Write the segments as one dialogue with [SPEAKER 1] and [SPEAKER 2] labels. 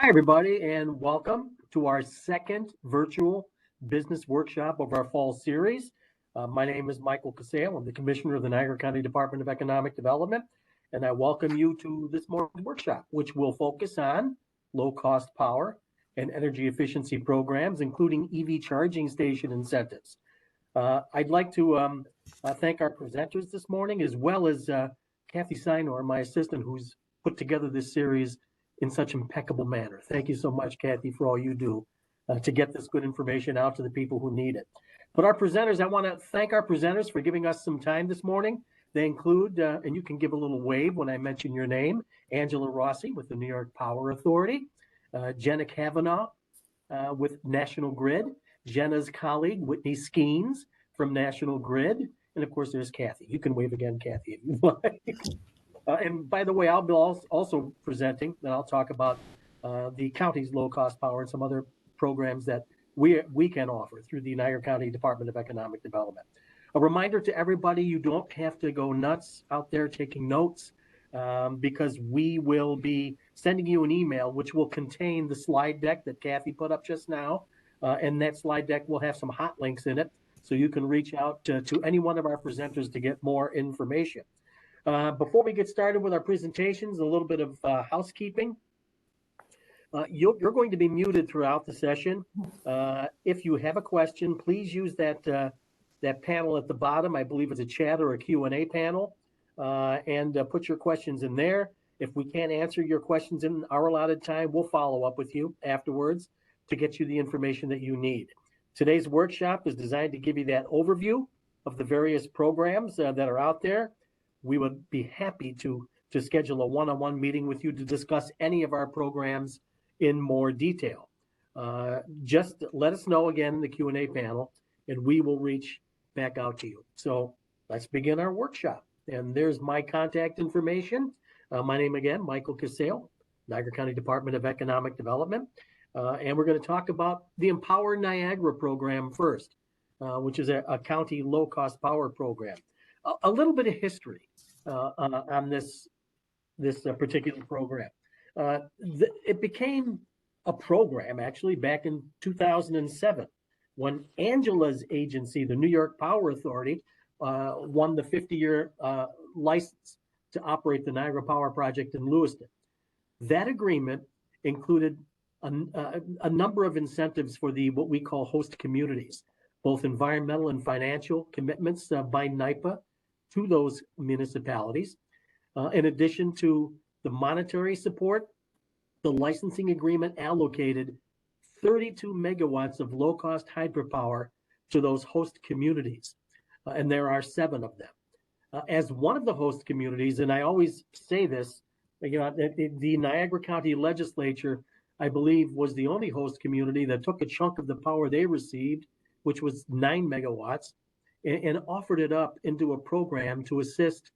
[SPEAKER 1] Hi, everybody, and welcome to our second virtual business workshop of our fall series. My name is Michael Casale. I'm the Commissioner of the Niagara County Department of Economic Development, and I welcome you to this morning's workshop, which will focus on low-cost power and energy efficiency programs, including EV charging station incentives. I'd like to thank our presenters this morning, as well as Kathy Sinor, my assistant, who's put together this series in such impeccable manner. Thank you so much, Kathy, for all you do to get this good information out to the people who need it. But our presenters, I want to thank our presenters for giving us some time this morning. They include, and you can give a little wave when I mention your name, Angela Rossi with the New York Power Authority, Jenna Kavanaugh with National Grid, Jenna's colleague, Whitney Skeens from National Grid, and of course, there's Kathy. You can wave again, Kathy, if you like. And by the way, I'll be also presenting, and I'll talk about the county's low-cost power and some other programs that we can offer through the Niagara County Department of Economic Development. A reminder to everybody, you don't have to go nuts out there taking notes because we will be sending you an email which will contain the slide deck that Kathy put up just now. And that slide deck will have some hot links in it, so you can reach out to any one of our presenters to get more information. Before we get started with our presentations, a little bit of housekeeping. You're going to be muted throughout the session. If you have a question, please use that panel at the bottom. I believe it's a chat or a Q&A panel, and put your questions in there. If we can't answer your questions in our allotted time, we'll follow up with you afterwards to get you the information that you need. Today's workshop is designed to give you that overview of the various programs that are out there. We would be happy to schedule a one-on-one meeting with you to discuss any of our programs in more detail. Just let us know again in the Q&A panel, and we will reach back out to you. So let's begin our workshop. And there's my contact information. My name again, Michael Casale, Niagara County Department of Economic Development. And we're going to talk about the Empower Niagara program first, which is a county low-cost power program. A little bit of history on this particular program. It became a program actually back in 2007 when Angela's agency, the New York Power Authority, won the 50-year license to operate the Niagara Power Project in Lewiston. That agreement included a number of incentives for what we call host communities, both environmental and financial commitments by NYPA to those municipalities. In addition to the monetary support, the licensing agreement allocated 32 megawatts of low-cost hydropower to those host communities, and there are 7 of them. As one of the host communities, and I always say this, the Niagara County Legislature, I believe, was the only host community that took a chunk of the power they received, which was 9 megawatts, and offered it up into a program to assist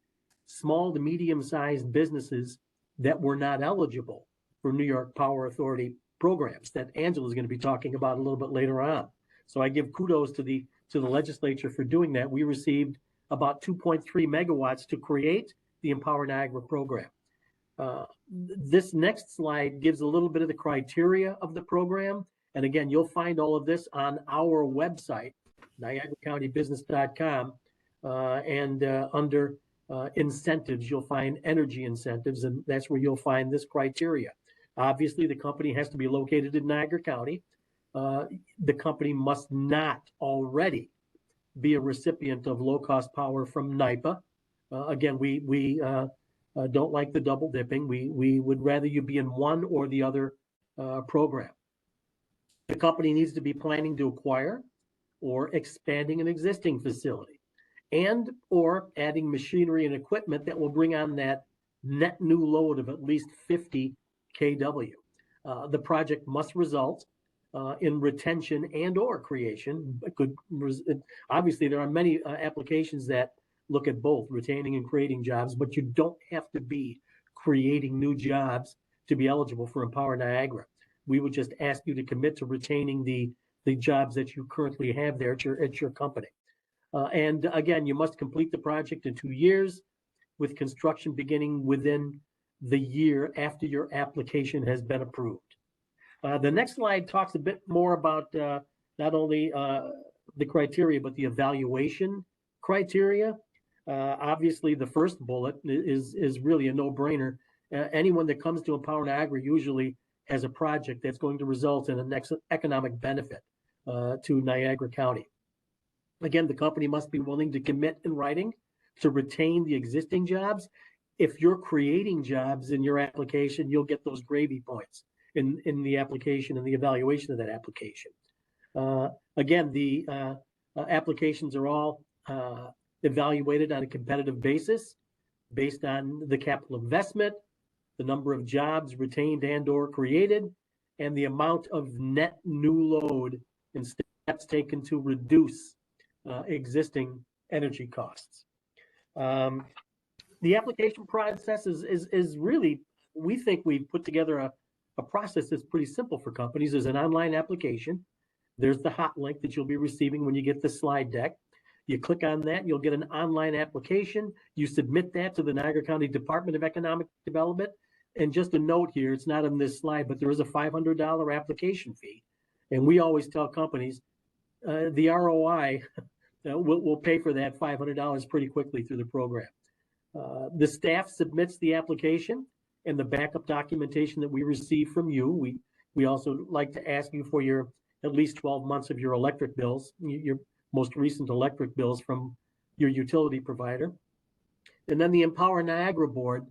[SPEAKER 1] small to medium-sized businesses that were not eligible for New York Power Authority programs that Angela is going to be talking about a little bit later on. So I give kudos to the legislature for doing that. We received about 2.3 megawatts to create the Empower Niagara program. This next slide gives a little bit of the criteria of the program. And again, you'll find all of this on our website, niagaracountybusiness.com, and under incentives, you'll find energy incentives, and that's where you'll find this criteria. Obviously, the company has to be located in Niagara County. The company must not already be a recipient of low-cost power from NYPA. Again, we don't like the double dipping. We would rather you be in one or the other program. The company needs to be planning to acquire or expanding an existing facility and or adding machinery and equipment that will bring on that net new load of at least 50 kW. The project must result in retention and or creation. Obviously, there are many applications that look at both retaining and creating jobs, but you don't have to be creating new jobs to be eligible for Empower Niagara. We would just ask you to commit to retaining the jobs that you currently have there at your company. And again, you must complete the project in 2 years, with construction beginning within the year after your application has been approved. The next slide talks a bit more about not only the criteria, but the evaluation criteria. Obviously, the first bullet is really a no-brainer. Anyone that comes to Empower Niagara usually has a project that's going to result in an economic benefit to Niagara County. Again, the company must be willing to commit in writing to retain the existing jobs. If you're creating jobs in your application, you'll get those gravy points in the application and the evaluation of that application. Again, the applications are all evaluated on a competitive basis based on the capital investment, the number of jobs retained and or created, and the amount of net new load and steps taken to reduce existing energy costs. The application process is really, we think we've put together a process that's pretty simple for companies. There's an online application. There's the hot link that you'll be receiving when you get the slide deck. You click on that, you'll get an online application. You submit that to the Niagara County Department of Economic Development. And just a note here, it's not on this slide, but there is a $500 application fee. And we always tell companies the ROI will pay for that $500 pretty quickly through the program. The staff submits the application and the backup documentation that we receive from you. We also like to ask you for your at least 12 months of your electric bills, your most recent electric bills from your utility provider. And then the Empower Niagara Board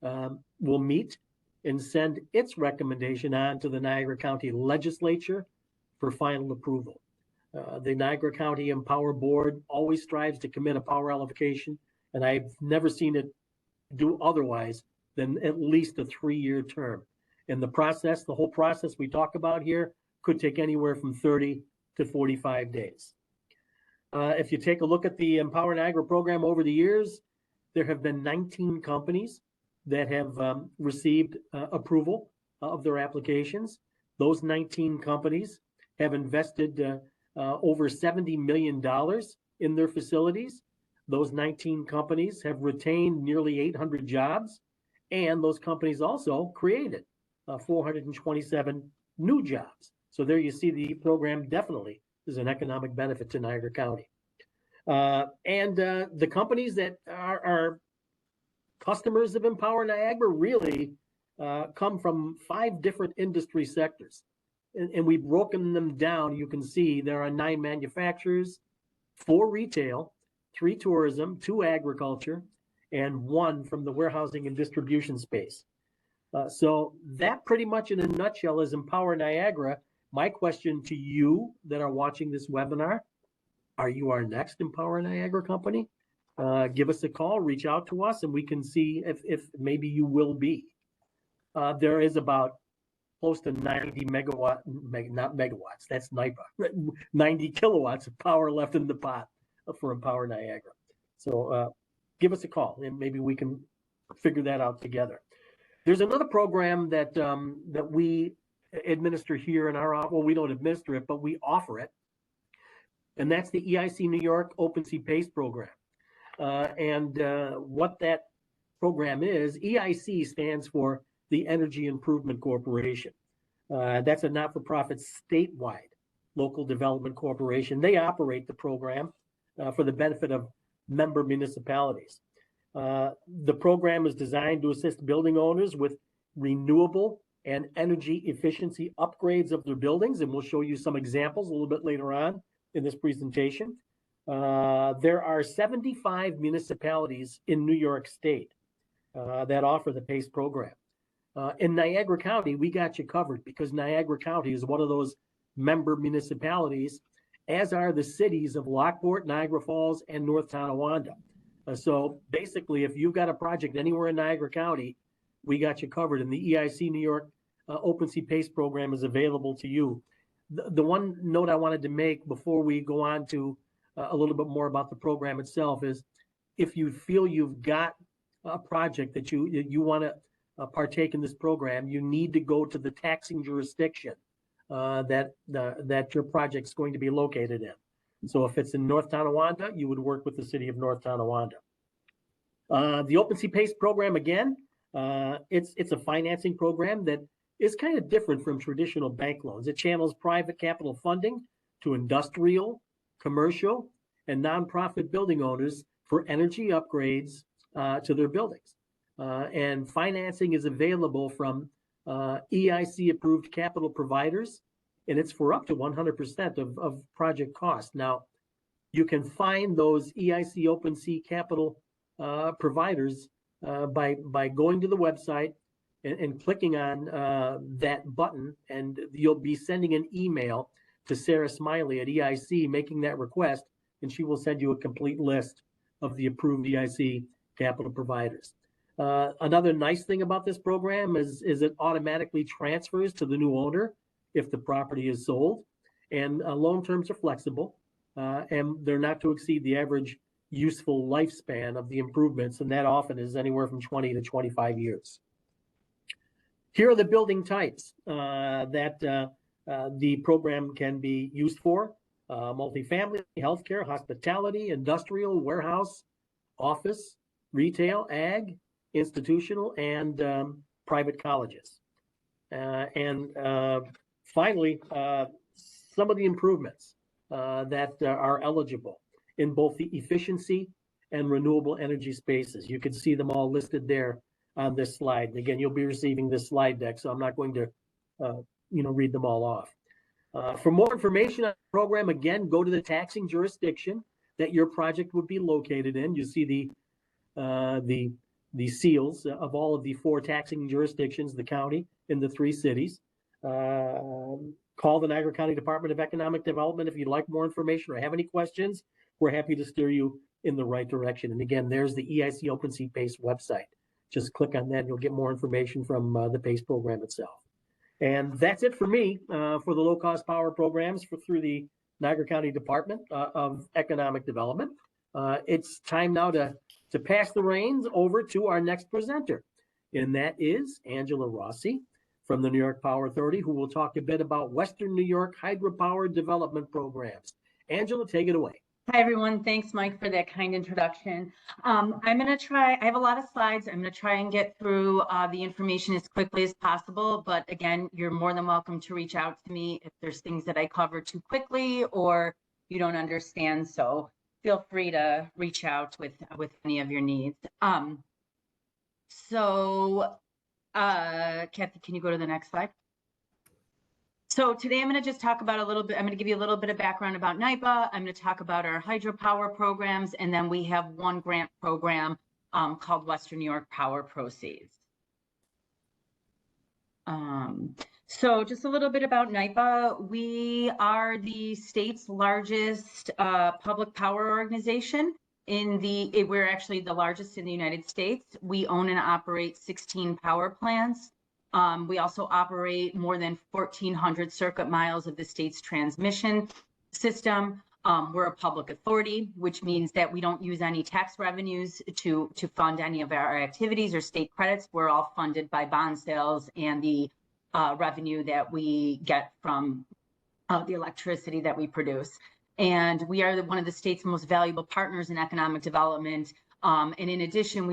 [SPEAKER 1] will meet and send its recommendation on to the Niagara County Legislature for final approval. The Niagara County Empower Board always strives to commit a power allocation, and I've never seen it do otherwise than at least a 3-year term. And the process, the whole process we talk about here, could take anywhere from 30 to 45 days. If you take a look at the Empower Niagara program over the years, there have been 19 companies that have received approval of their applications. Those 19 companies have invested over $70 million in their facilities. Those 19 companies have retained nearly 800 jobs, and those companies also created 427 new jobs. So there you see the program definitely is an economic benefit to Niagara County. The companies that are customers of Empower Niagara really come from 5 different industry sectors. And we've broken them down. You can see there are 9 manufacturers, 4 retail, 3 tourism, 2 agriculture, and 1 from the warehousing and distribution space. So that pretty much in a nutshell is Empower Niagara. My question to you that are watching this webinar, are you our next Empower Niagara company? Give us a call, reach out to us, and we can see if maybe you will be. There is about close to 90 megawatts, that's NYPA, 90 kilowatts of power left in the pot for Empower Niagara. So give us a call and maybe we can figure that out together. There's another program that that we administer here in our office. Well, we don't administer it, but we offer it. And that's the EIC New York Open Sea PACE program. What that program is, EIC stands for the Energy Improvement Corporation. That's a not-for-profit statewide local development corporation. They operate the program for the benefit of member municipalities. The program is designed to assist building owners with renewable and energy efficiency upgrades of their buildings, and we'll show you some examples a little bit later on in this presentation. There are 75 municipalities in New York State that offer the PACE program. In Niagara County, we got you covered because Niagara County is one of those member municipalities, as are the cities of Lockport, Niagara Falls, and North Tonawanda. So basically, if you've got a project anywhere in Niagara County, we got you covered, and the EIC New York Open Sea PACE program is available to you. The one note I wanted to make before we go on to a little bit more about the program itself is, if you feel you've got a project that you want to partake in this program, you need to go to the taxing jurisdiction that your project's going to be located in. So if it's in North Tonawanda, you would work with the city of North Tonawanda. The Open Sea PACE program, again, it's a financing program that is kind of different from traditional bank loans. It channels private capital funding to industrial, commercial, and nonprofit building owners for energy upgrades to their buildings. And financing is available from EIC-approved capital providers, and it's for up to 100% of project cost. Now, you can find those EIC OpenSea capital providers by going to the website and clicking on that button, and you'll be sending an email to Sarah Smiley at EIC making that request, and she will send you a complete list of the approved EIC capital providers. Another nice thing about this program is it automatically transfers to the new owner if the property is sold, and loan terms are flexible, and they're not to exceed the average useful lifespan of the improvements, and that often is anywhere from 20 to 25 years. Here are the building types that the program can be used for: multifamily, healthcare, hospitality, industrial, warehouse, office, retail, ag, institutional, and private colleges. Finally, some of the improvements that are eligible in both the efficiency and renewable energy spaces. You can see them all listed there on this slide. And again, you'll be receiving this slide deck, so I'm not going to read them all off. For more information on the program, again, go to the taxing jurisdiction that your project would be located in. You see the seals of all of the 4 taxing jurisdictions, the county and the 3 cities. Call the Niagara County Department of Economic Development if you'd like more information or have any questions. We're happy to steer you in the right direction. And again, there's the EIC OpenSea PACE website. Just click on that and you'll get more information from the PACE program itself. And that's it for me for the low-cost power programs through the Niagara County Department of Economic Development. It's time now to pass the reins over to our next presenter, and that is Angela Rossi from the New York Power Authority, who will talk a bit about Western New York hydropower development programs. Angela, take it away.
[SPEAKER 2] Hi, everyone. Thanks, Mike, for that kind introduction. I'm going to try, I have a lot of slides. I'm going to try and get through the information as quickly as possible. But again, you're more than welcome to reach out to me if there's things that I cover too quickly or you don't understand. So feel free to reach out with any of your needs. Kathy, can you go to the next slide? So today I'm going to just talk about I'm going to give you a little bit of background about NYPA. I'm going to talk about our hydropower programs, and then we have one grant program called Western New York Power Proceeds. So just a little bit about NYPA. We are the state's largest public power organization. We're actually the largest in the United States. We own and operate 16 power plants. We also operate more than 1,400 circuit miles of the state's transmission system. We're a public authority, which means that we don't use any tax revenues to fund any of our activities or state credits. We're all funded by bond sales and the revenue that we get from the electricity that we produce. And we are one of the state's most valuable partners in economic development. And in addition,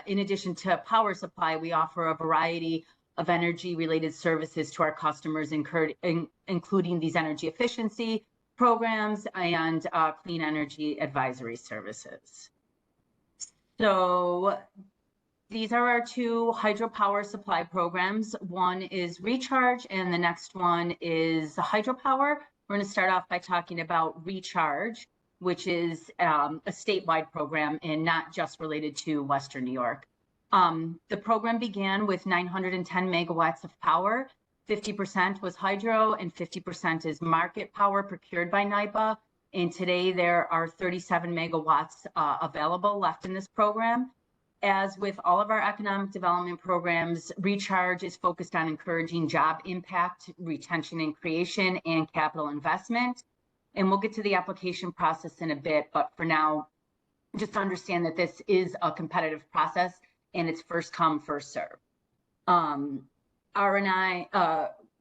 [SPEAKER 2] in addition to power supply, we offer a variety of energy-related services to our customers, including these energy efficiency programs and clean energy advisory services. So these are our 2 hydropower supply programs. One is Recharge, and the next one is hydropower. We're going to start off by talking about Recharge, which is a statewide program and not just related to Western New York. The program began with 910 megawatts of power. 50% was hydro and 50% is market power procured by NYPA. And today there are 37 megawatts available left in this program. As with all of our economic development programs, Recharge is focused on encouraging job impact, retention and creation, and capital investment. And we'll get to the application process in a bit, but for now, just understand that this is a competitive process and it's first come, first serve.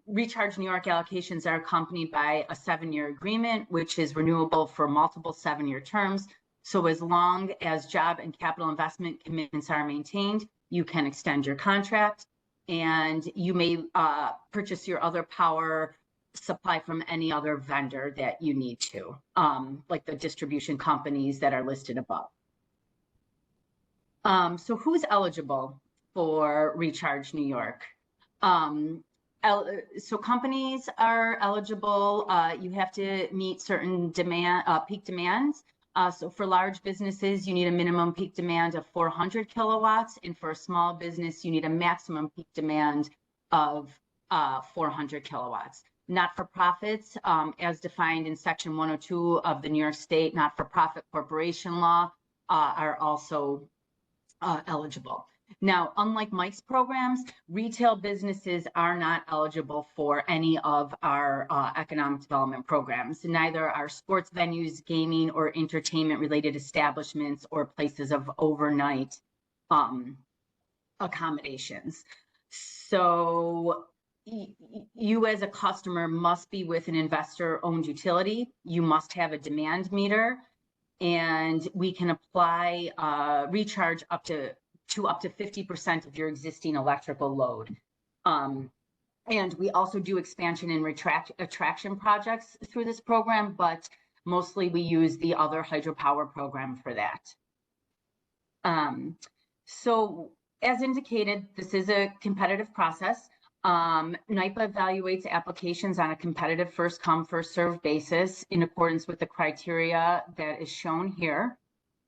[SPEAKER 2] Recharge New York allocations are accompanied by a 7-year agreement, which is renewable for multiple 7-year terms. So as long as job and capital investment commitments are maintained, you can extend your contract. and you may purchase your other power supply from any other vendor that you need to, like the distribution companies that are listed above. So who's eligible for Recharge New York? So companies are eligible. You have to meet certain peak demands. So for large businesses, you need a minimum peak demand of 400 kilowatts. And for a small business, you need a maximum peak demand of 400 kilowatts. Not-for-profits, as defined in Section 102 of the New York State Not-for-Profit Corporation Law, are also eligible. Now, unlike Mike's programs, retail businesses are not eligible for any of our economic development programs. Neither are sports venues, gaming, or entertainment-related establishments or places of overnight accommodations. So you as a customer must be with an investor-owned utility. You must have a demand meter, and we can apply recharge up to 50% of your existing electrical load. And we also do expansion and attraction projects through this program, but mostly we use the other hydropower program for that. So as indicated, this is a competitive process. NYPA evaluates applications on a competitive first come, first served basis in accordance with the criteria that is shown here.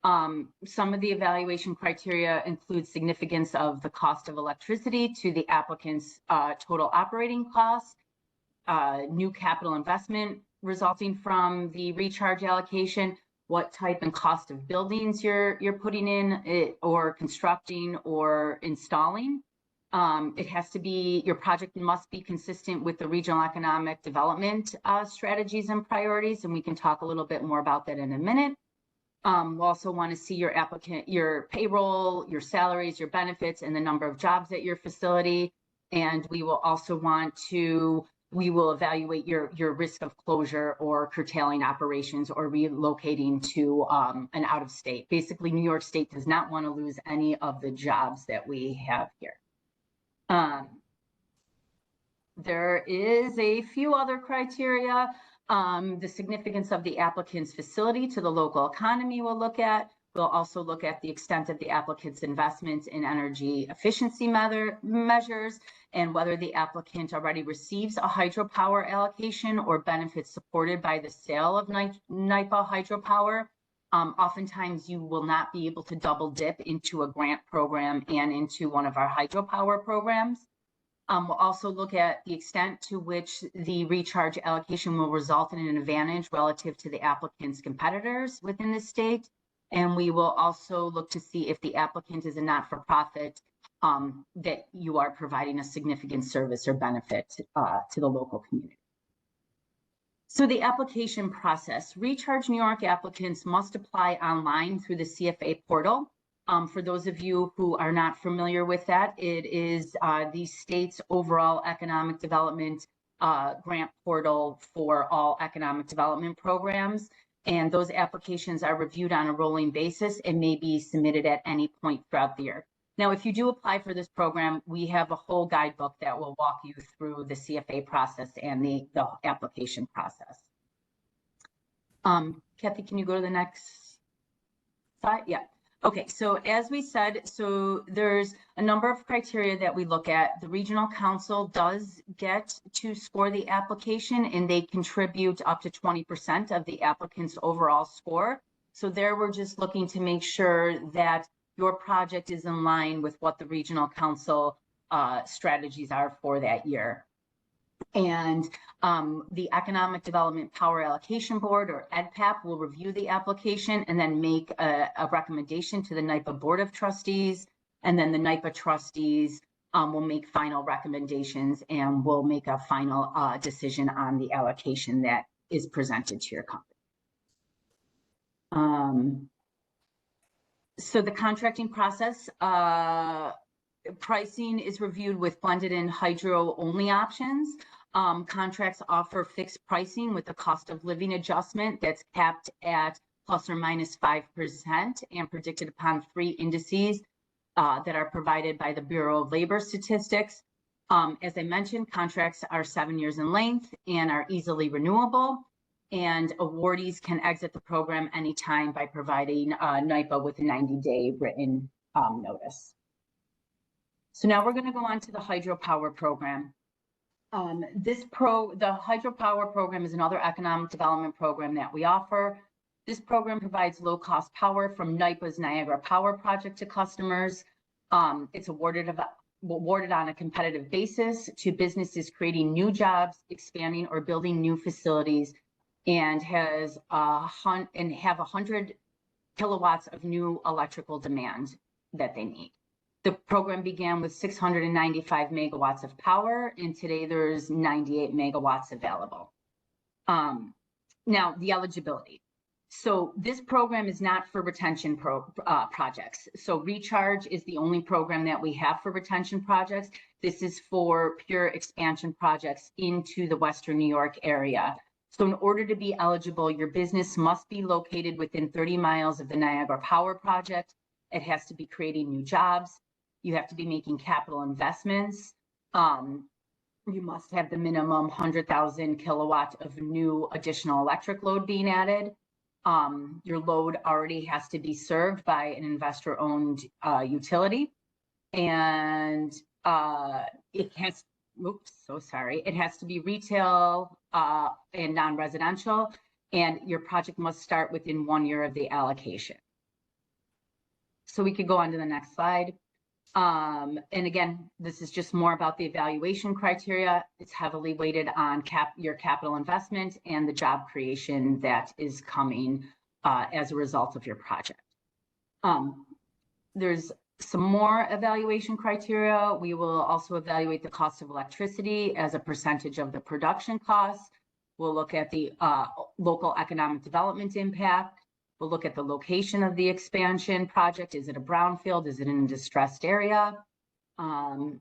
[SPEAKER 2] Some of the evaluation criteria include significance of the cost of electricity to the applicant's total operating costs, new capital investment resulting from the recharge allocation, what type and cost of buildings you're putting in or constructing or installing. It has to be, your project must be consistent with the regional economic development strategies and priorities, and we can talk a little bit more about that in a minute. We'll also want to see your applicant, your payroll, your salaries, your benefits, and the number of jobs at your facility. And we will also want to, we will evaluate your risk of closure or curtailing operations or relocating to an out of state. Basically, New York State does not want to lose any of the jobs that we have here. There is a few other criteria. The significance of the applicant's facility to the local economy we'll look at. We'll also look at the extent of the applicant's investments in energy efficiency measures and whether the applicant already receives a hydropower allocation or benefits supported by the sale of NYPA hydropower. Oftentimes you will not be able to double dip into a grant program and into one of our hydropower programs. We'll also look at the extent to which the recharge allocation will result in an advantage relative to the applicant's competitors within the state. And we will also look to see if the applicant is a not-for-profit, that you are providing a significant service or benefit to the local community. So the application process, Recharge New York applicants must apply online through the CFA portal. For those of you who are not familiar with that, it is the state's overall economic development grant portal for all economic development programs. And those applications are reviewed on a rolling basis and may be submitted at any point throughout the year. Now, if you do apply for this program, we have a whole guidebook that will walk you through the CFA process and the application process. Kathy, can you go to the next slide? Yeah. Okay, so as we said, so there's a number of criteria that we look at. The regional council does get to score the application, and they contribute up to 20% of the applicant's overall score. So there we're just looking to make sure that your project is in line with what the regional council strategies are for that year. And the Economic Development Power Allocation Board, or EDPAP, will review the application and then make a recommendation to the NYPA Board of Trustees. And then the NYPA trustees will make final recommendations and will make a final decision on the allocation that is presented to your company. So the contracting process, pricing is reviewed with blended and hydro only options. Contracts offer fixed pricing with a cost of living adjustment that's capped at plus or minus 5% and predicted upon 3 indices that are provided by the Bureau of Labor Statistics. As I mentioned, contracts are 7 years in length and are easily renewable, and awardees can exit the program anytime by providing NYPA with a 90-day written notice. So now we're going to go on to the hydropower program. The hydropower program is another economic development program that we offer. This program provides low-cost power from NYPA's Niagara Power Project to customers. It's awarded on a competitive basis to businesses creating new jobs, expanding or building new facilities, and have 100 kilowatts of new electrical demand that they need. The program began with 695 megawatts of power, and today there's 98 megawatts available. Now, the eligibility. So this program is not for retention projects. So Recharge is the only program that we have for retention projects. This is for pure expansion projects into the Western New York area. So in order to be eligible, your business must be located within 30 miles of the Niagara Power Project. It has to be creating new jobs. You have to be making capital investments. You must have the minimum 100,000 kilowatt of new additional electric load being added. Your load already has to be served by an investor-owned utility, and it has to be retail and non-residential, and your project must start within 1 year of the allocation. So we could go on to the next slide. And again, this is just more about the evaluation criteria. It's heavily weighted on your capital investment and the job creation that is coming as a result of your project. There's some more evaluation criteria. We will also evaluate the cost of electricity as a percentage of the production costs. We'll look at the local economic development impact. We'll look at the location of the expansion project. Is it a brownfield? Is it in a distressed area? And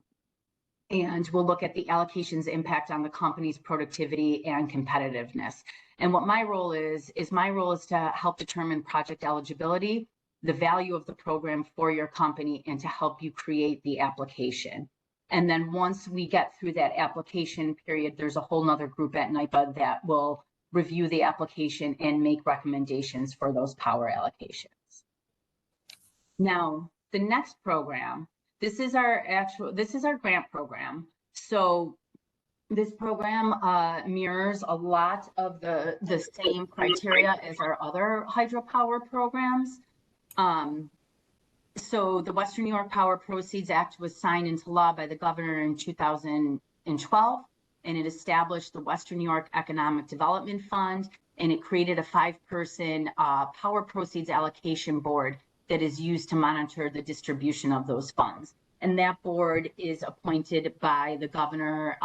[SPEAKER 2] we'll look at the allocation's impact on the company's productivity and competitiveness. And what my role is to help determine project eligibility, the value of the program for your company, and to help you create the application. And then once we get through that application period, there's a whole nother group at NYPA that will review the application and make recommendations for those power allocations. Now, the next program, this is our grant program. So this program mirrors a lot of the same criteria as our other hydropower programs. So the Western New York Power Proceeds Act was signed into law by the governor in 2012. And it established the Western New York Economic Development Fund, and it created a 5-person power proceeds allocation board that is used to monitor the distribution of those funds. And that board is appointed by the governor,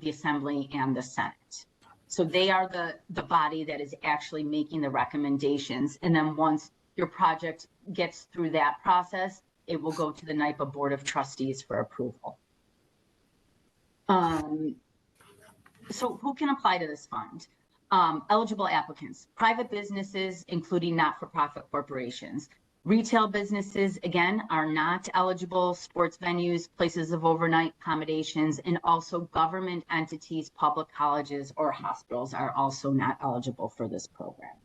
[SPEAKER 2] the assembly, and the Senate. So they are the body that is actually making the recommendations. And then once your project gets through that process, it will go to the NYPA Board of Trustees for approval. So who can apply to this fund? Eligible applicants, private businesses, including not-for-profit corporations. Retail businesses, again, are not eligible. Sports venues, places of overnight accommodations, and also government entities, public colleges, or hospitals are also not eligible for this program.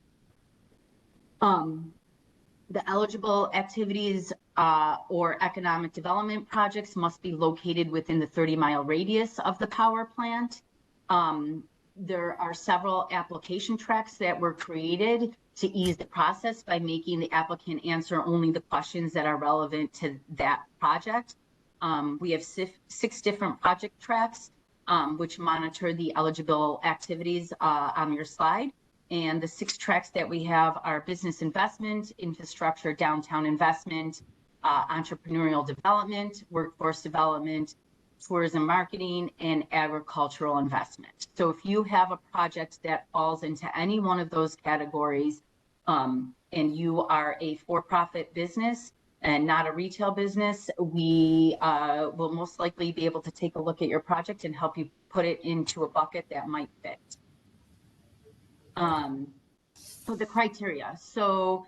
[SPEAKER 2] The eligible activities or economic development projects must be located within the 30-mile radius of the power plant. There are several application tracks that were created to ease the process by making the applicant answer only the questions that are relevant to that project. We have 6 different project tracks, which monitor the eligible activities on your slide. And the 6 tracks that we have are business investment, infrastructure, downtown investment, entrepreneurial development, workforce development, tourism marketing, and agricultural investment. So if you have a project that falls into any one of those categories, and you are a for-profit business and not a retail business, we will most likely be able to take a look at your project and help you put it into a bucket that might fit. So the criteria. So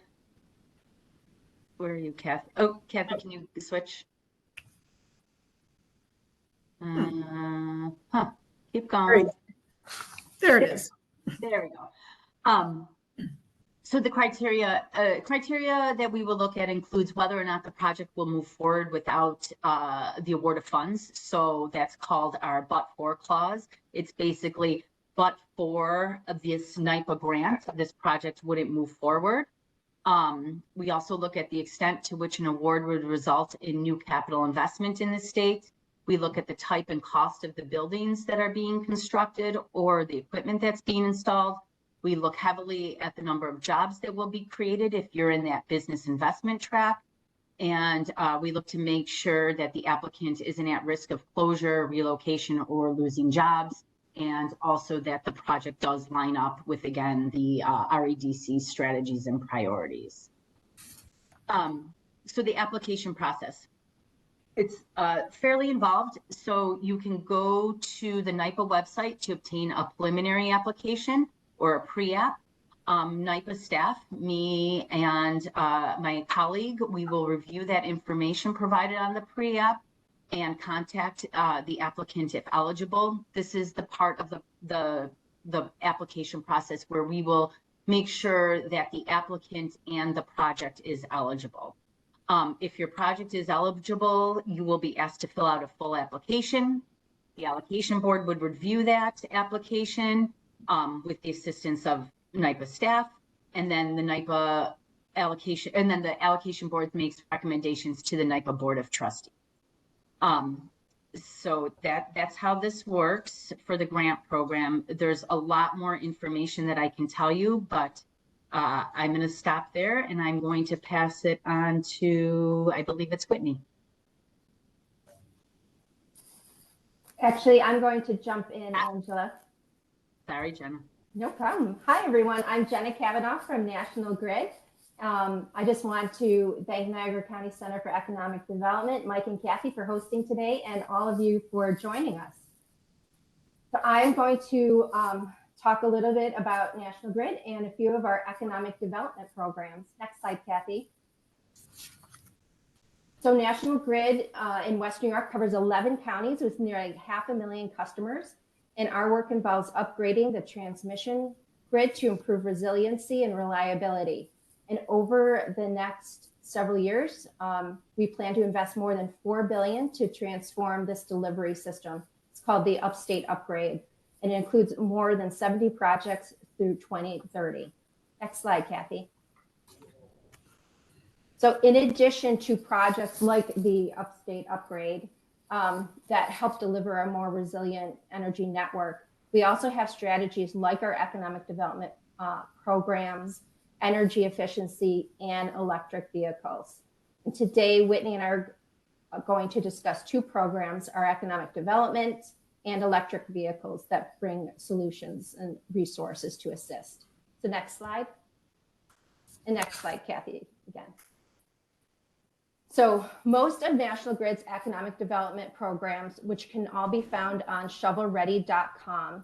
[SPEAKER 2] where are you, Kathy? Oh, Kathy, can you switch? Keep
[SPEAKER 3] Great.
[SPEAKER 2] going.
[SPEAKER 3] There it is.
[SPEAKER 2] There we go. So the criteria that we will look at includes whether or not the project will move forward without the award of funds. So that's called our but-for clause. It's basically but for this NYPA grant, this project wouldn't move forward. We also look at the extent to which an award would result in new capital investment in the state. We look at the type and cost of the buildings that are being constructed or the equipment that's being installed. We look heavily at the number of jobs that will be created if you're in that business investment track. And we look to make sure that the applicant isn't at risk of closure, relocation, or losing jobs. And also that the project does line up with, again, the REDC strategies and priorities. So the application process. It's fairly involved, so you can go to the NYPA website to obtain a preliminary application or a pre-app. NYPA staff, me and my colleague, we will review that information provided on the pre-app and contact the applicant if eligible. This is the part of the application process where we will make sure that the applicant and the project is eligible. If your project is eligible, you will be asked to fill out a full application. The allocation board would review that application with the assistance of NYPA staff, and then the NYPA allocation, and then the allocation board makes recommendations to the NYPA board of trustees. So that's how this works for the grant program. There's a lot more information that I can tell you, but I'm going to stop there and I'm going to pass it on to, I believe it's Whitney.
[SPEAKER 4] Actually, I'm going to jump in, Angela.
[SPEAKER 2] Sorry, Jenna.
[SPEAKER 4] No problem. Hi, everyone. I'm Jenna Kavanaugh from National Grid. I just want to thank Niagara County Center for Economic Development, Mike and Kathy, for hosting today, and all of you for joining us. So I'm going to talk a little bit about National Grid and a few of our economic development programs. Next slide, Kathy. So National Grid in West New York covers 11 counties with nearly 500,000 customers. And our work involves upgrading the transmission grid to improve resiliency and reliability. And over the next several years, we plan to invest more than $4 billion to transform this delivery system. It's called the Upstate Upgrade, and it includes more than 70 projects through 2030. Next slide, Kathy. So in addition to projects like the Upstate Upgrade that help deliver a more resilient energy network, we also have strategies like our economic development programs, energy efficiency, and electric vehicles. And today, Whitney and I are going to discuss two programs, our economic development and electric vehicles that bring solutions and resources to assist. So next slide. And next slide, Kathy, again. So most of National Grid's economic development programs, which can all be found on shovelready.com,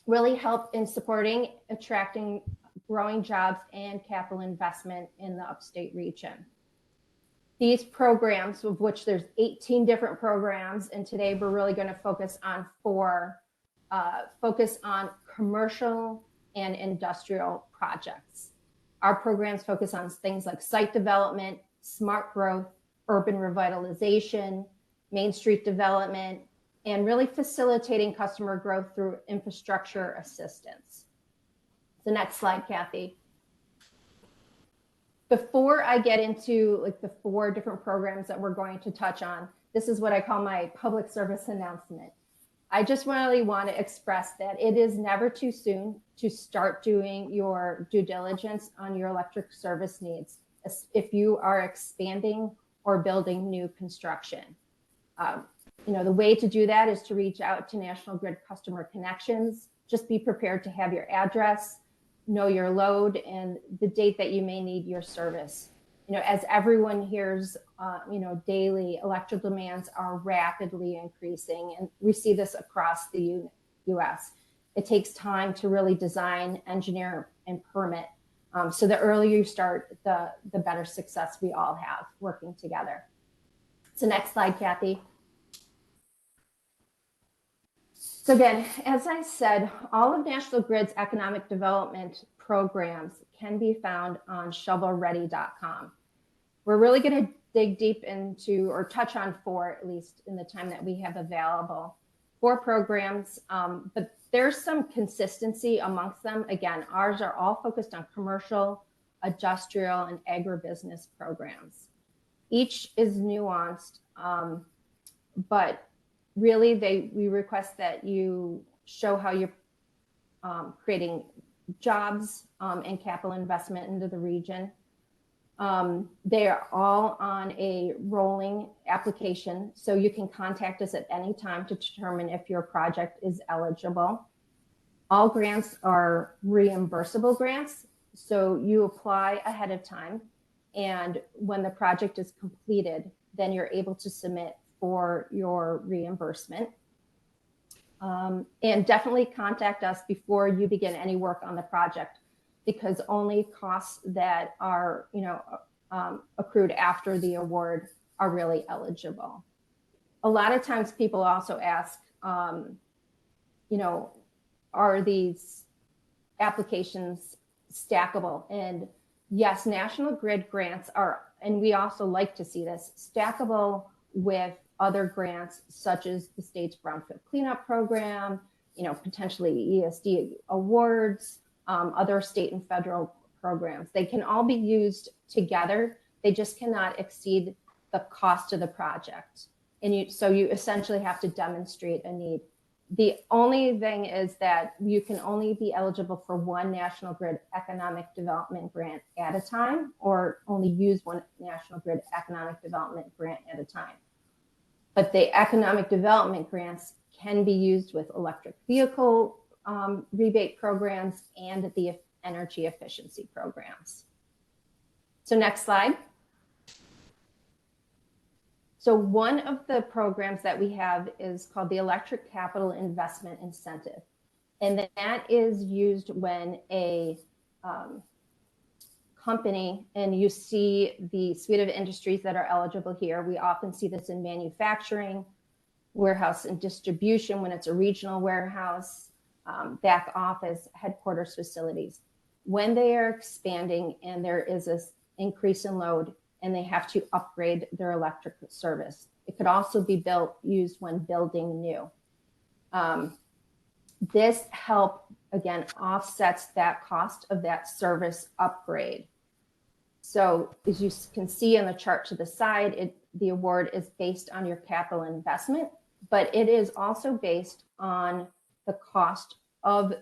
[SPEAKER 4] really help in supporting, attracting growing jobs and capital investment in the upstate region. These programs, of which there's 18 different programs, and today we're really going to focus on commercial and industrial projects. Our programs focus on things like site development, smart growth, urban revitalization, Main Street development, and really facilitating customer growth through infrastructure assistance. The next slide, Kathy. Before I get into like the 4 different programs that we're going to touch on, this is what I call my public service announcement. I just really want to express that it is never too soon to start doing your due diligence on your electric service needs if you are expanding or building new construction. The way to do that is to reach out to National Grid Customer Connections. Just be prepared to have your address, know your load, and the date that you may need your service. As everyone hears, daily electric demands are rapidly increasing, and we see this across the U.S. It takes time to really design, engineer, and permit. So the earlier you start, the better success we all have working together. So next slide, Kathy. So again, as I said, all of National Grid's economic development programs can be found on shovelready.com. We're really going to dig deep into, or touch on four, at least in the time that we have available, four programs, but there's some consistency amongst them. Again, ours are all focused on commercial, industrial, and agribusiness programs. Each is nuanced, but really we request that you show how you're creating jobs and capital investment into the region. They are all on a rolling application, so you can contact us at any time to determine if your project is eligible. All grants are reimbursable grants, so you apply ahead of time, and when the project is completed, then you're able to submit for your reimbursement. And definitely contact us before you begin any work on the project, because only costs that are, accrued after the award are really eligible. A lot of times people also ask, are these applications stackable? And yes, National Grid grants are, and we also like to see this, stackable with other grants, such as the state's brownfield cleanup program, potentially ESD awards, other state and federal programs. They can all be used together. They just cannot exceed the cost of the project. And so you essentially have to demonstrate a need. The only thing is that you can only be eligible for one National Grid economic development grant at a time, or only use one National Grid economic development grant at a time. But the economic development grants can be used with electric vehicle rebate programs and the energy efficiency programs. So next slide. So one of the programs that we have is called the Electric Capital Investment Incentive. And that is used when a company, and you see the suite of industries that are eligible here. We often see this in manufacturing, warehouse and distribution when it's a regional warehouse, back office, headquarters facilities. When they are expanding and there is an increase in load and they have to upgrade their electric service. It could also be used when building new. This help, again, offsets that cost of that service upgrade. So as you can see in the chart to the side, the award is based on your capital investment, but it is also based on the cost of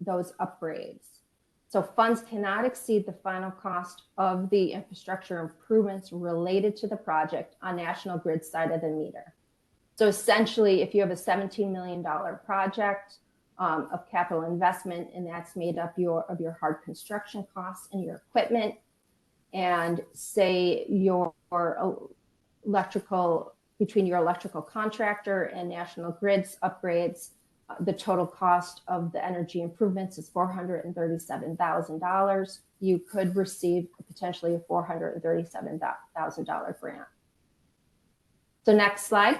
[SPEAKER 4] those upgrades. So funds cannot exceed the final cost of the infrastructure improvements related to the project on National Grid's side of the meter. So essentially, if you have a $17 million project of capital investment, and that's made up of your hard construction costs and your equipment, and say your electrical, between your electrical contractor and National Grid's upgrades, the total cost of the energy improvements is $437,000. You could receive potentially a $437,000 grant. So next slide.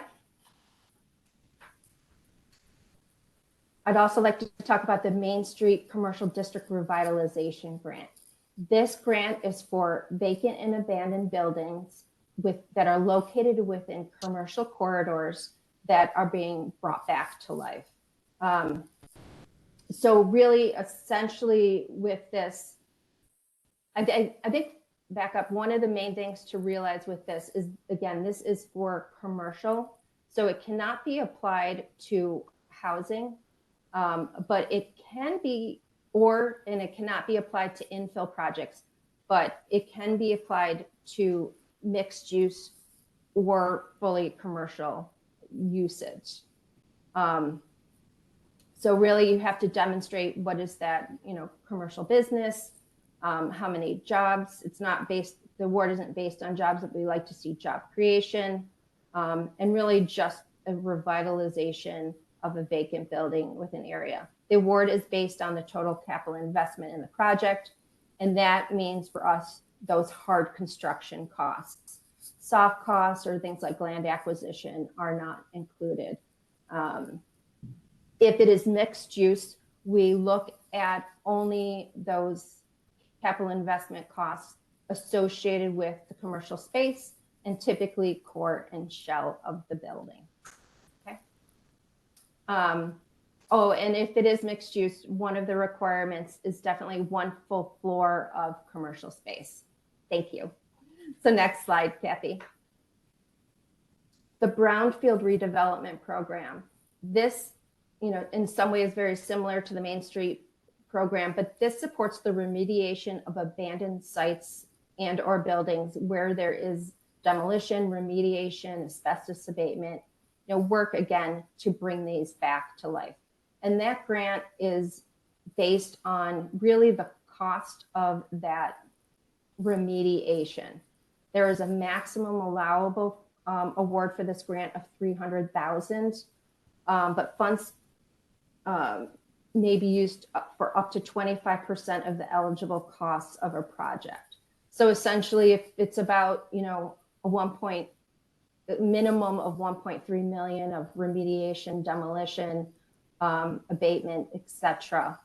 [SPEAKER 4] I'd also like to talk about the Main Street Commercial District Revitalization Grant. This grant is for vacant and abandoned buildings that are located within commercial corridors that are being brought back to life. So really, essentially with this, I think, back up, one of the main things to realize with this is, again, this is for commercial, so it cannot be applied to housing, but it can be, and it cannot be applied to infill projects, but it can be applied to mixed use or fully commercial usage. So really you have to demonstrate what is that, commercial business, how many jobs. It's not based, the award isn't based on jobs, that we like to see job creation, and really just a revitalization of a vacant building with an area. The award is based on the total capital investment in the project, and that means for us, those hard construction costs. Soft costs or things like land acquisition are not included. If it is mixed use, we look at only those capital investment costs associated with the commercial space and typically core and shell of the building. Okay. Oh, and if it is mixed use, one of the requirements is definitely one full floor of commercial space. Thank you. So next slide, Kathy. The Brownfield Redevelopment Program. This, in some ways very similar to the Main Street program, but this supports the remediation of abandoned sites and or buildings where there is demolition, remediation, asbestos abatement, work again to bring these back to life. And that grant is based on really the cost of that remediation. There is a maximum allowable award for this grant of $300,000, but funds may be used for up to 25% of the eligible costs of a project. So essentially, if it's about a minimum of 1.3 million of remediation, demolition, abatement, etc.,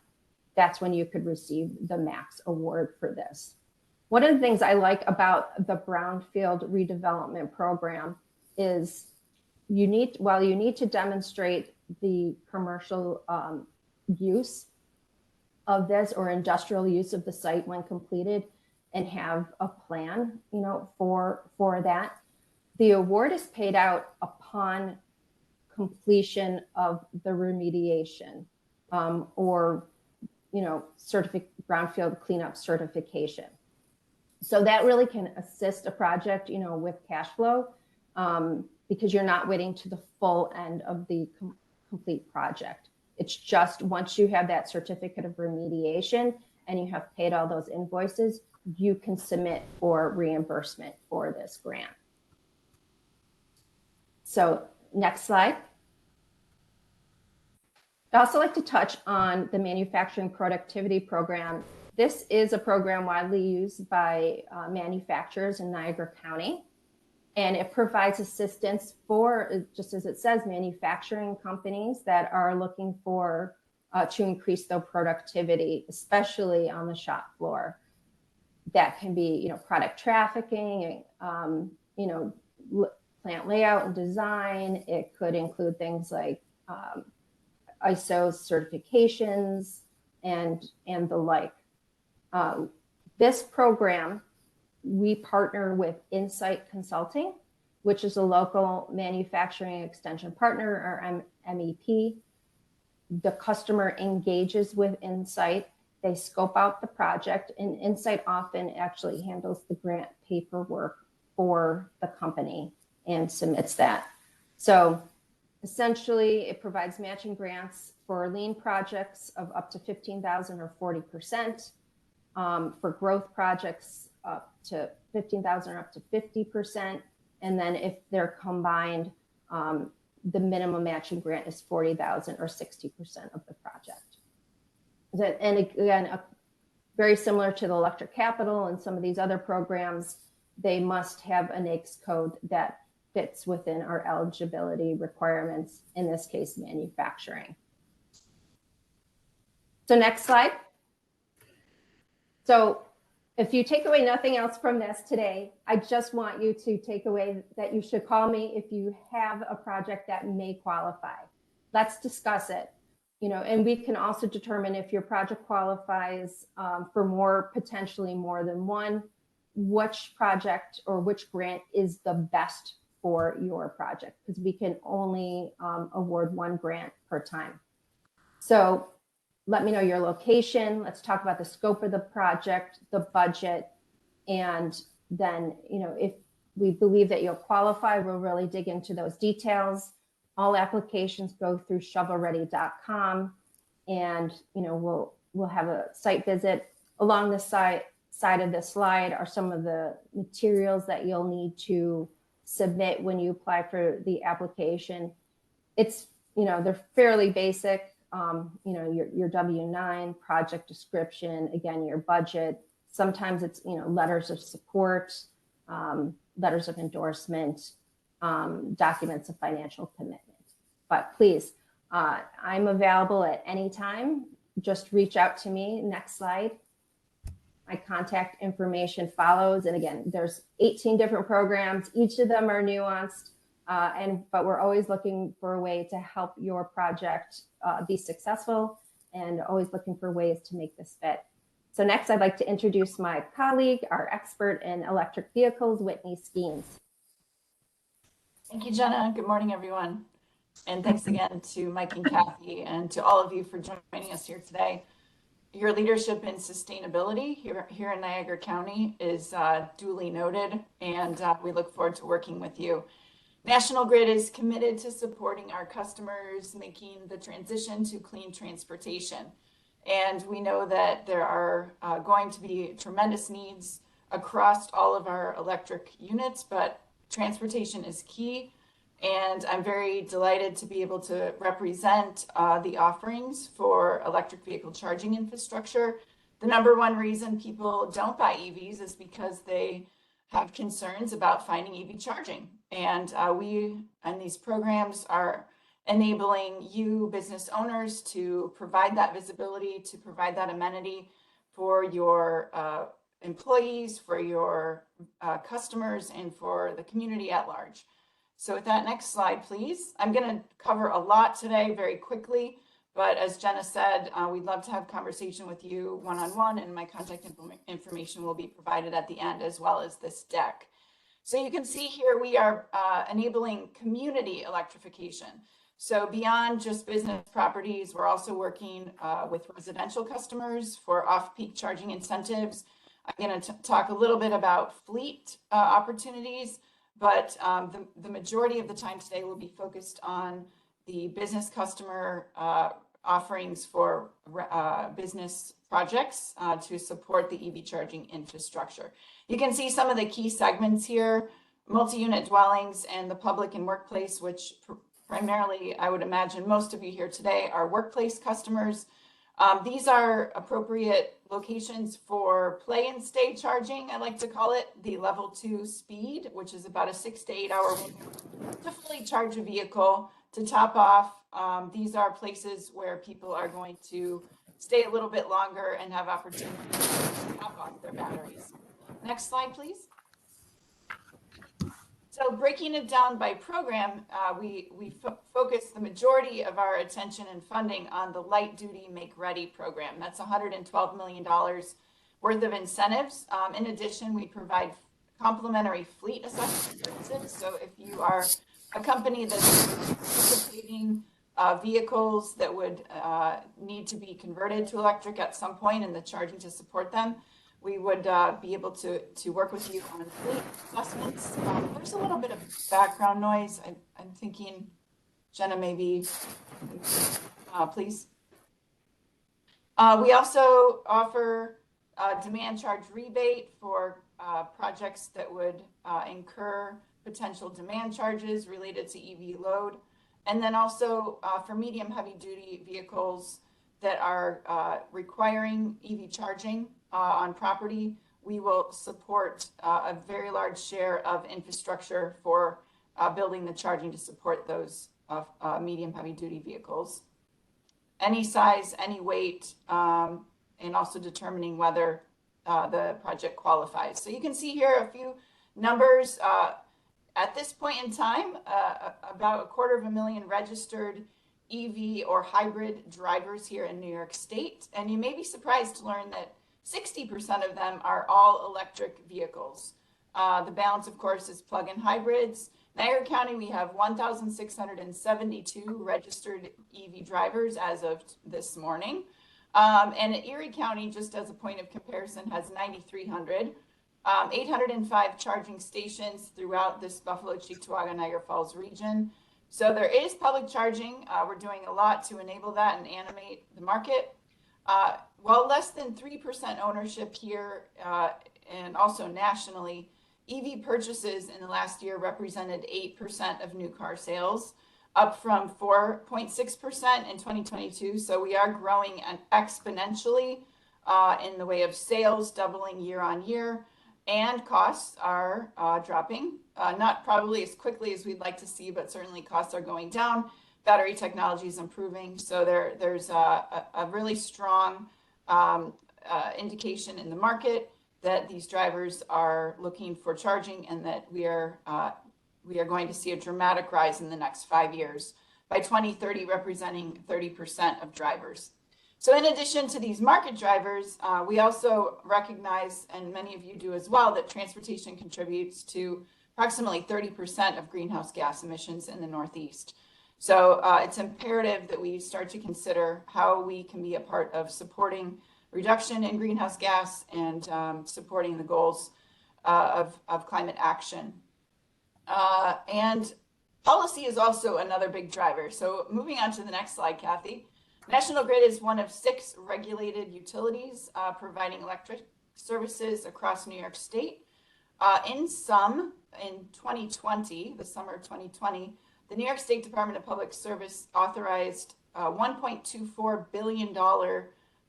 [SPEAKER 4] that's when you could receive the max award for this. One of the things I like about the Brownfield Redevelopment Program is while you need to demonstrate the commercial use of this or industrial use of the site when completed and have a plan, for that, the award is paid out upon completion of the remediation or brownfield cleanup certification. So that really can assist a project, with cash flow because you're not waiting to the full end of the complete project. It's just once you have that certificate of remediation and you have paid all those invoices, you can submit for reimbursement for this grant. So next slide. I'd also like to touch on the Manufacturing Productivity Program. This is a program widely used by manufacturers in Niagara County, and it provides assistance for, just as it says, manufacturing companies that are looking for to increase their productivity, especially on the shop floor. That can be, product trafficking, plant layout and design. It could include things like ISO certifications and the like. This program, we partner with Insight Consulting, which is a local manufacturing extension partner, or MEP. The customer engages with Insight. They scope out the project, and Insight often actually handles the grant paperwork for the company and submits that. So essentially, it provides matching grants for lean projects of up to 15,000 or 40%, for growth projects up to 15,000 or up to 50%. And then if they're combined, the minimum matching grant is 40,000 or 60% of the project. And again, very similar to the Electric Capital and some of these other programs, they must have a NAICS code that fits within our eligibility requirements, in this case, manufacturing. So next slide. So if you take away nothing else from this today, I just want you to take away that you should call me if you have a project that may qualify. Let's discuss it. And we can also determine if your project qualifies for potentially more than one, which project or which grant is the best for your project, because we can only award one grant per time. So let me know your location. Let's talk about the scope of the project, the budget, and then, if we believe that you'll qualify, we'll really dig into those details. All applications go through shovelready.com, and we'll have a site visit. Along the side of the slide are some of the materials that you'll need to submit when you apply for the application. It's they're fairly basic. Your W-9, project description, again, your budget. Sometimes it's letters of support, letters of endorsement, documents of financial commitment. But please I'm available at any time. Just reach out to me. Next slide. My contact information follows. And again, there's 18 different programs. Each of them are nuanced, but we're always looking for a way to help your project be successful, and always looking for ways to make this fit. So next, I'd like to introduce my colleague, our expert in electric vehicles, Whitney Skeens.
[SPEAKER 5] Thank you, Jenna. Good morning, everyone. And thanks again to Mike and Kathy and to all of you for joining us here today. Your leadership in sustainability here in Niagara County is duly noted, and we look forward to working with you. National Grid is committed to supporting our customers, making the transition to clean transportation. And we know that there are going to be tremendous needs across all of our electric units, but transportation is key. And I'm very delighted to be able to represent the offerings for electric vehicle charging infrastructure. The number one reason people don't buy EVs is because they have concerns about finding EV charging. And we and these programs are enabling you business owners to provide that visibility, to provide that amenity for your employees, for your customers, and for the community at large. So with that, next slide, please. I'm going to cover a lot today very quickly, but as Jenna said, we'd love to have a conversation with you one-on-one, and my contact information will be provided at the end, as well as this deck. So you can see here we are enabling community electrification. So beyond just business properties, we're also working with residential customers for off-peak charging incentives. I'm going to talk a little bit about fleet opportunities, but the majority of the time today will be focused on the business customer offerings for business projects to support the EV charging infrastructure. You can see some of the key segments here: multi-unit dwellings and the public and workplace, which primarily, I would imagine most of you here today are workplace customers. These are appropriate locations for play and stay charging, I like to call it, the level 2 speed, which is about a 6 to 8 hour window to fully charge a vehicle. To top off, these are places where people are going to stay a little bit longer and have opportunity to top off their batteries. Next slide, please. So breaking it down by program, we focus the majority of our attention and funding on the light duty make ready program. That's $112 million worth of incentives. In addition, we provide complimentary fleet assessment services. So if you are a company that's anticipating vehicles that would need to be converted to electric at some point and the charging to support them, we would be able to work with you on fleet assessments. There's a little bit of background noise. I'm thinking, Jenna, maybe, please. We also offer demand charge rebate for projects that would incur potential demand charges related to EV load. And then also for medium heavy duty vehicles that are requiring EV charging on property, we will support a very large share of infrastructure for building the charging to support those medium heavy duty vehicles. Any size, any weight, and also determining whether the project qualifies. So you can see here a few numbers. At this point in time, about 250,000 registered EV or hybrid drivers here in New York State. And you may be surprised to learn that 60% of them are all electric vehicles. The balance, of course, is plug-in hybrids. Niagara County, we have 1,672 registered EV drivers as of this morning. And Erie County, just as a point of comparison, has 9,300. 805 charging stations throughout this Buffalo, Cheektowaga, Niagara Falls region. So there is public charging. We're doing a lot to enable that and animate the market. While less than 3% ownership here and also nationally, EV purchases in the last year represented 8% of new car sales, up from 4.6% in 2022. So we are growing exponentially in the way of sales, doubling year on year, and costs are dropping, not probably as quickly as we'd like to see, but certainly costs are going down. battery technology is improving. So there's a really strong indication in the market that these drivers are looking for charging, and that we are going to see a dramatic rise in the next 5 years, by 2030 representing 30% of drivers. So in addition to these market drivers, we also recognize, and many of you do as well, that transportation contributes to approximately 30% of greenhouse gas emissions in the Northeast. So it's imperative that we start to consider how we can be a part of supporting reduction in greenhouse gas and supporting the goals of climate action. And policy is also another big driver. So moving on to the next slide, Kathy. National Grid is one of 6 regulated utilities providing electric services across New York State. In 2020, the summer of 2020, the New York State Department of Public Service authorized a $1.24 billion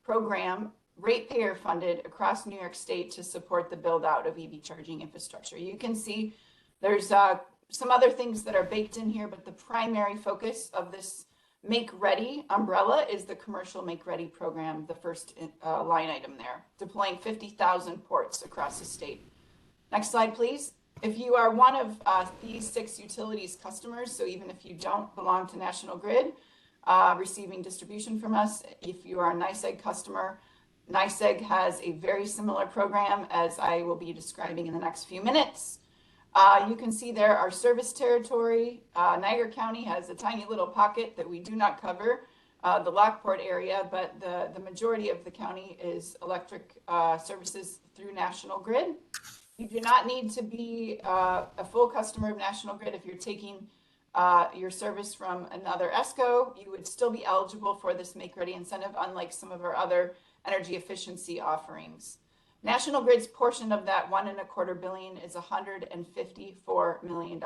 [SPEAKER 5] program, ratepayer funded, across New York State to support the build out of EV charging infrastructure. You can see there's some other things that are baked in here, but the primary focus of this Make Ready umbrella is the commercial Make Ready program, the first line item there, deploying 50,000 ports across the state. Next slide, please. If you are one of these 6 utilities customers, so even if you don't belong to National Grid, receiving distribution from us, if you are a NYSEG customer, NYSEG has a very similar program as I will be describing in the next few minutes. You can see there our service territory. Niagara County has a tiny little pocket that we do not cover, the Lockport area, but the majority of the county is electric services through National Grid. You do not need to be a full customer of National Grid. If you're taking your service from another ESCO, you would still be eligible for this Make Ready incentive, unlike some of our other energy efficiency offerings. National Grid's portion of that $1.25 billion is $154 million.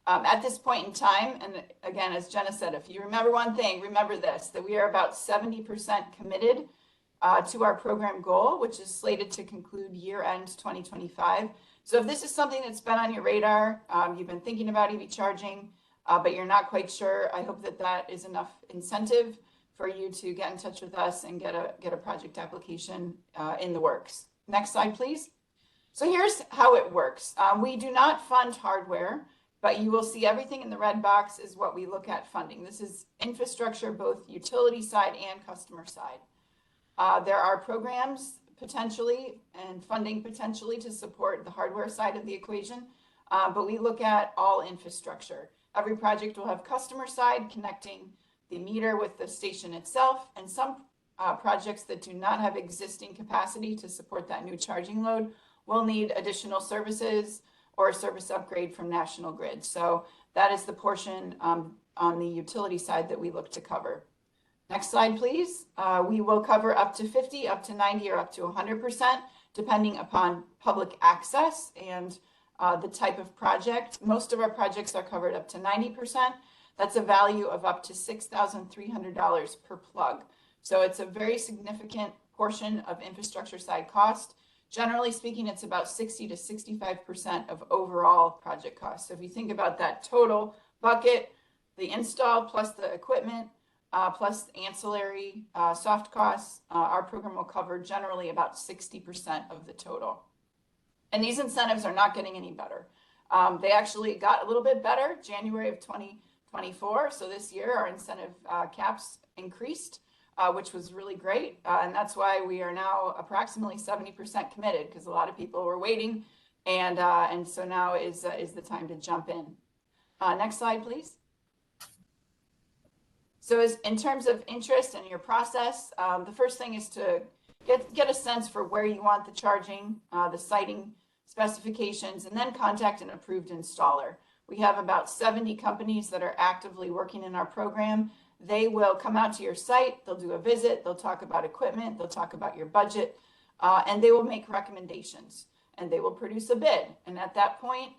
[SPEAKER 5] At this point in time, and again, as Jenna said, if you remember one thing, remember this, that we are about 70% committed to our program goal, which is slated to conclude year-end 2025. So if this is something that's been on your radar, you've been thinking about EV charging, but you're not quite sure, I hope that that is enough incentive for you to get in touch with us and get a project application in the works. Next slide, please. So here's how it works. We do not fund hardware, but you will see everything in the red box is what we look at funding. This is infrastructure, both utility side and customer side. There are programs potentially and funding potentially to support the hardware side of the equation, but we look at all infrastructure. Every project will have customer side connecting the meter with the station itself, and some projects that do not have existing capacity to support that new charging load will need additional services or a service upgrade from National Grid. So that is the portion on the utility side that we look to cover. Next slide, please. We will cover up to 50, up to 90, or up to 100%, depending upon public access and the type of project. Most of our projects are covered up to 90%. That's a value of up to $6,300 per plug. So it's a very significant portion of infrastructure side cost. Generally speaking, it's about 60 to 65% of overall project cost. So if you think about that total bucket, the install plus the equipment, plus ancillary soft costs, our program will cover generally about 60% of the total. And these incentives are not getting any better. They actually got a little bit better January of 2024. So this year our incentive caps increased, which was really great. And that's why we are now approximately 70% committed, because a lot of people were waiting. And so now is the time to jump in. Next slide, please. So in terms of interest in your process, the first thing is to get a sense for where you want the charging, the siting specifications, and then contact an approved installer. We have about 70 companies that are actively working in our program. They will come out to your site, they'll do a visit, they'll talk about equipment, they'll talk about your budget, and they will make recommendations, and they will produce a bid. And at that point,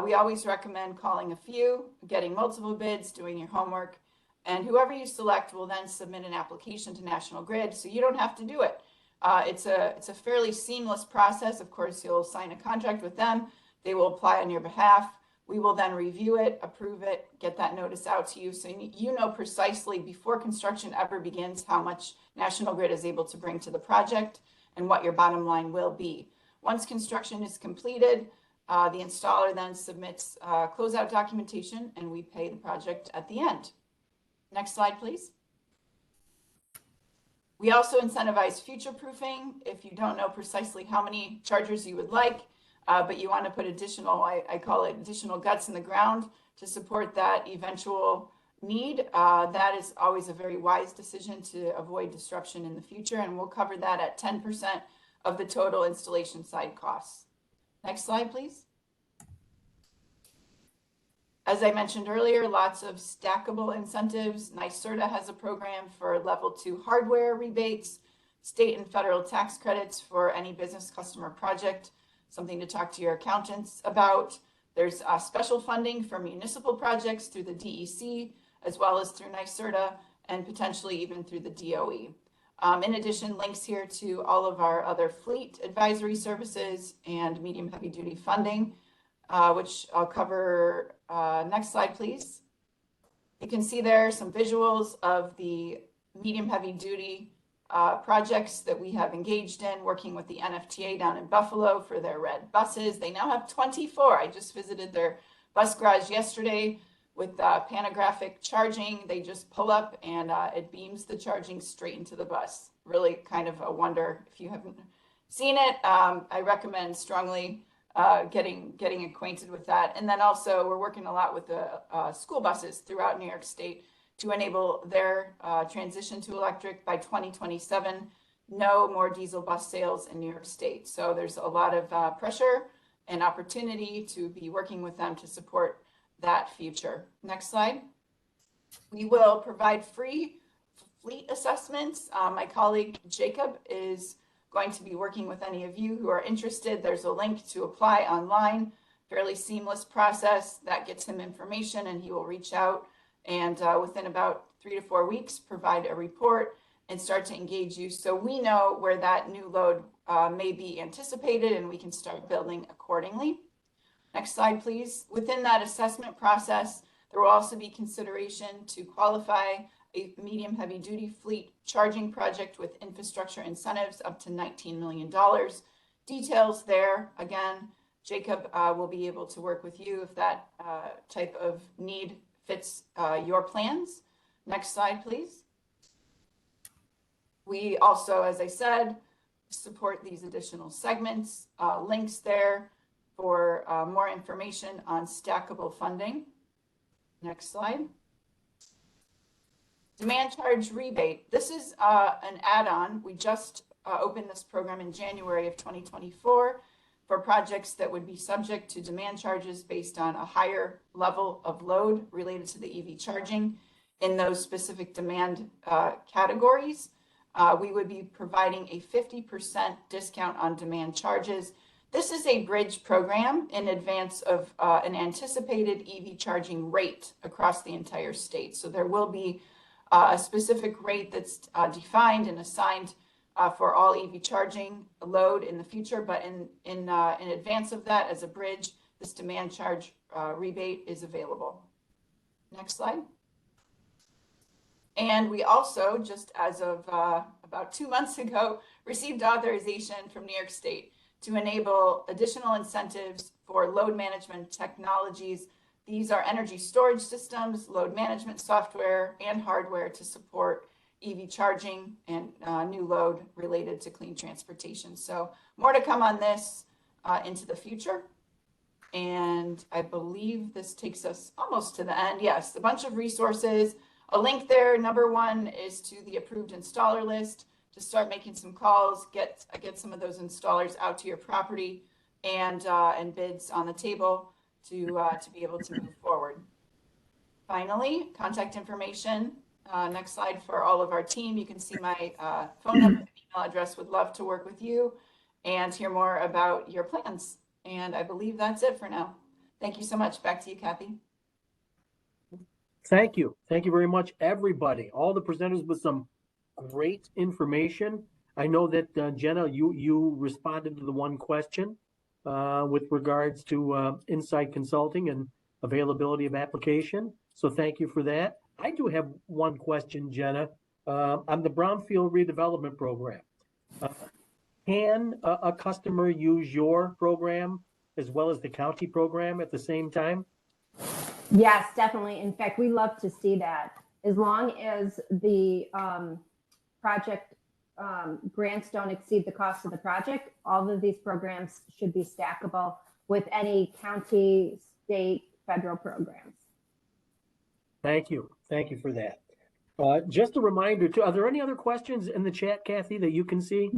[SPEAKER 5] we always recommend calling a few, getting multiple bids, doing your homework, and whoever you select will then submit an application to National Grid, so you don't have to do it. It's a fairly seamless process. Of course, you'll sign a contract with them. They will apply on your behalf. We will then review it, approve it, get that notice out to you so you know precisely before construction ever begins how much National Grid is able to bring to the project and what your bottom line will be. Once construction is completed, the installer then submits closeout documentation and we pay the project at the end. Next slide, please. We also incentivize future proofing. If you don't know precisely how many chargers you would like, but you want to put additional, I call it additional guts in the ground to support that eventual need, that is always a very wise decision to avoid disruption in the future. And we'll cover that at 10% of the total installation side costs. Next slide, please. As I mentioned earlier, lots of stackable incentives. NYSERDA has a program for level 2 hardware rebates, state and federal tax credits for any business customer project, something to talk to your accountants about. There's special funding for municipal projects through the DEC, as well as through NYSERDA, and potentially even through the DOE. In addition, links here to all of our other fleet advisory services and medium heavy duty funding, which I'll cover. Next slide, please. You can see there some visuals of the medium heavy duty projects that we have engaged in, working with the NFTA down in Buffalo for their red buses. They now have 24. I just visited their bus garage yesterday with panographic charging. They just pull up and it beams the charging straight into the bus. Really kind of a wonder. If you haven't seen it, I recommend strongly getting acquainted with that. And then also we're working a lot with the school buses throughout New York State to enable their transition to electric by 2027. No more diesel bus sales in New York State. So there's a lot of pressure and opportunity to be working with them to support that future. Next slide. We will provide free fleet assessments. My colleague Jacob is going to be working with any of you who are interested. There's a link to apply online, fairly seamless process that gets him information and he will reach out and within about 3 to 4 weeks, provide a report and start to engage you so we know where that new load may be anticipated and we can start building accordingly. Next slide, please. Within that assessment process, there will also be consideration to qualify a medium heavy duty fleet charging project with infrastructure incentives up to $19 million. Details there, again, Jacob will be able to work with you if that type of need fits your plans. Next slide, please. We also, as I said, support these additional segments, links there for more information on stackable funding. Next slide. Demand charge rebate. This is an add-on. We just opened this program in January of 2024 for projects that would be subject to demand charges based on a higher level of load related to the EV charging in those specific demand categories. We would be providing a 50% discount on demand charges. This is a bridge program in advance of an anticipated EV charging rate across the entire state. So there will be a specific rate that's defined and assigned for all EV charging load in the future, but in advance of that, as a bridge, this demand charge rebate is available. Next slide. And we also, just as of about 2 months ago, received authorization from New York State to enable additional incentives for load management technologies. These are energy storage systems, load management software, and hardware to support EV charging and new load related to clean transportation. So more to come on this into the future. And I believe this takes us almost to the end. Yes, a bunch of resources. A link there, number one, is to the approved installer list to start making some calls, get some of those installers out to your property and bids on the table to be able to move forward. Finally, contact information. Next slide for all of our team. You can see my phone number and email address. Would love to work with you and hear more about your plans. And I believe that's it for now. Thank you so much. Back to you, Kathy.
[SPEAKER 1] Thank you. Thank you very much, everybody. All the presenters with some great information. I know that Jenna, you responded to the one question with regards to Insight Consulting, and availability of application. So thank you for that. I do have one question, Jenna, on the Brownfield redevelopment program. Can a customer use your program as well as the county program at the same time?
[SPEAKER 4] Yes, definitely. In fact, we love to see that. As long as the project grants don't exceed the cost of the project, all of these programs should be stackable with any county, state, federal programs.
[SPEAKER 1] Thank you. Thank you for that. Just a reminder too, are there any other questions in the chat, Kathy, that you can see?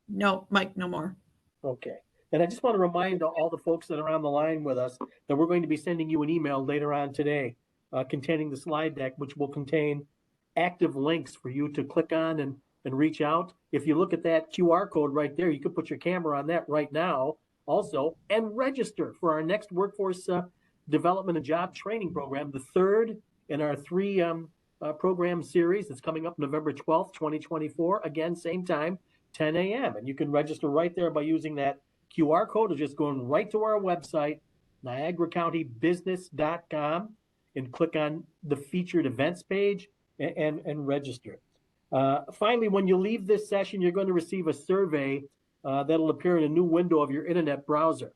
[SPEAKER 3] No, Mike, no more.
[SPEAKER 1] Okay. And I just want to remind all the folks that are on the line with us that we're going to be sending you an email later on today containing the slide deck, which will contain active links for you to click on and reach out. If you look at that QR code right there, you could put your camera on that right now also and register for our next workforce development and job training program, the third in our three program series that's coming up November 12th, 2024. Again, same time, 10 a.m. And you can register right there by using that QR code or just going right to our website, niagaracountybusiness.com, and click on the featured events page and register. Finally, when you leave this session, you're going to receive a survey that'll appear in a new window of your internet browser.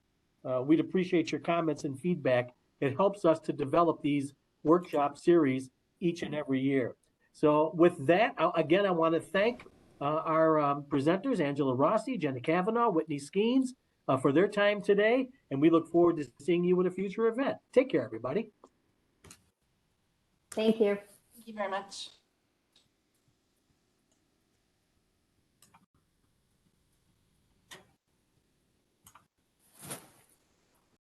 [SPEAKER 1] We'd appreciate your comments and feedback. It helps us to develop these workshop series each and every year. So with that, again, I want to thank our presenters, Angela Rossi, Jenna Kavanaugh, Whitney Skeens, for their time today. And we look forward to seeing you at a future event. Take care, everybody.
[SPEAKER 4] Thank you.
[SPEAKER 5] Thank you very much.